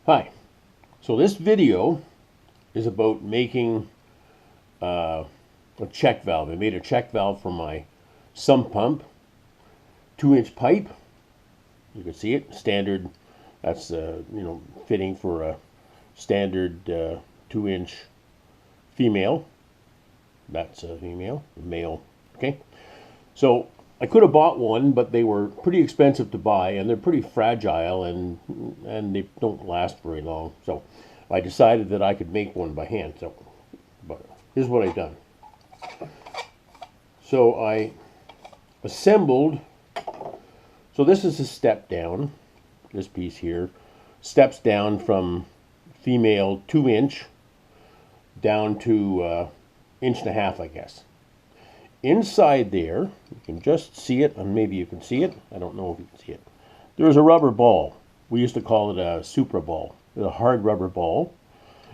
Hi. So this video is about making a check valve. I made a check valve for my sump pump, 2-inch pipe. You can see it, standard. That's fitting for a standard 2-inch female. That's a female, male. Okay. So I could have bought one, but they were pretty expensive to buy, and they're pretty fragile, and they don't last very long. So I decided that I could make one by hand. So, but here's what I've done. So I assembled. So this is a step down. This piece here steps down from female 2-inch down to 1.5 inch, I guess. Inside there, you can just see it, and maybe you can see it. I don't know if you can see it. There's a rubber ball. We used to call it a Supra ball. It's a hard rubber ball.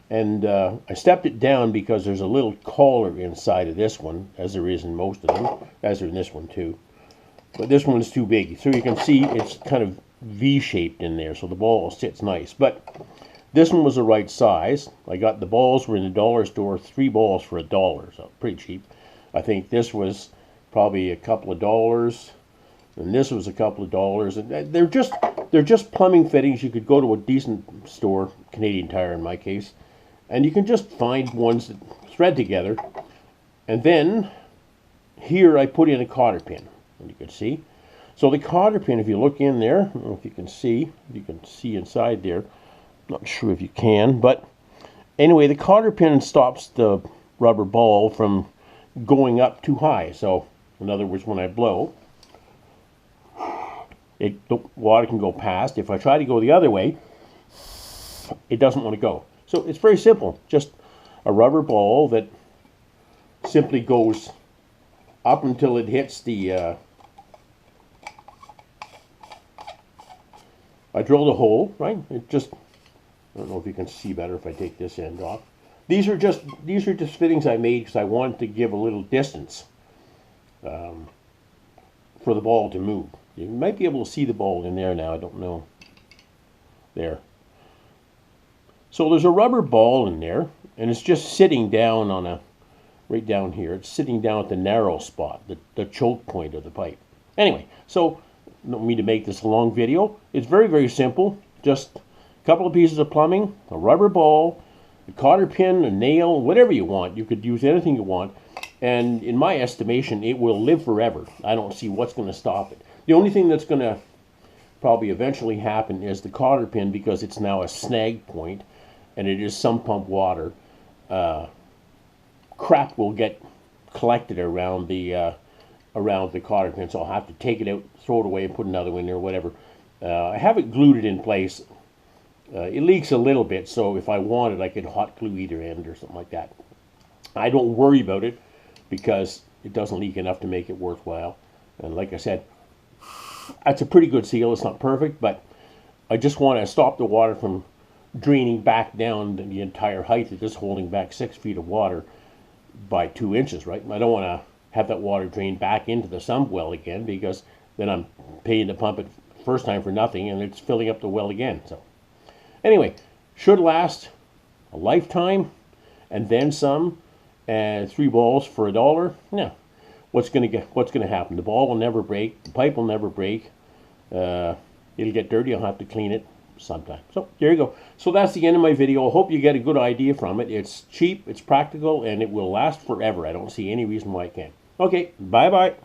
And I stepped it down because there's a little collar inside of this one, as there is in most of them, as there in this one too. But this one's too big. So you can see it's kind of V-shaped in there, so the ball sits nice. But this one was the right size. I got the balls were in the dollar store, 3 balls for $1, so pretty cheap. I think this was probably a couple of dollars, and this was a couple of dollars. And they're just plumbing fittings. You could go to a decent store, Canadian Tire in my case, and you can just find ones that thread together. And then here I put in a cotter pin, and you can see. So the cotter pin, if you look in there, I don't know if you can see inside there. Not sure if you can, but anyway, the cotter pin stops the rubber ball from going up too high. So in other words, when I blow, the water can go past. If I try to go the other way, it doesn't want to go. So it's very simple, just a rubber ball that simply goes up until it hits the I drilled a hole, right? It just, I don't know if you can see better if I take this end off. These are just fittings I made because I wanted to give a little distance for the ball to move. You might be able to see the ball in there now. I don't know. There. So there's a rubber ball in there, and it's just sitting down on a, right down here. It's sitting down at the narrow spot, the choke point of the pipe. Anyway, so I don't mean to make this a long video. It's very, very simple. Just a couple of pieces of plumbing, a rubber ball, a cotter pin, a nail, whatever you want. You could use anything you want. And in my estimation, it will live forever. I don't see what's going to stop it. The only thing that's going to probably eventually happen is the cotter pin, because it's now a snag point and it is sump pump water. Crap will get collected around the cotter pin, so I'll have to take it out, throw it away, and put another one in there, or whatever. I haven't glued it in place. It leaks a little bit, so if I wanted, I could hot glue either end or something like that. I don't worry about it because it doesn't leak enough to make it worthwhile. And like I said, that's a pretty good seal. It's not perfect, but I just want to stop the water from draining back down the entire height. It's just holding back 6 feet of water by 2 inches, right? I don't want to have that water drain back into the sump well again, because then I'm paying to pump it first time for nothing, and it's filling up the well again. So anyway, should last a lifetime and then some, and 3 balls for $1. Now, what's going to happen? The ball will never break. The pipe will never break. It'll get dirty. I'll have to clean it sometime. So there you go. So that's the end of my video. I hope you get a good idea from it. It's cheap, it's practical, and it will last forever. I don't see any reason why it can't. Okay, bye-bye.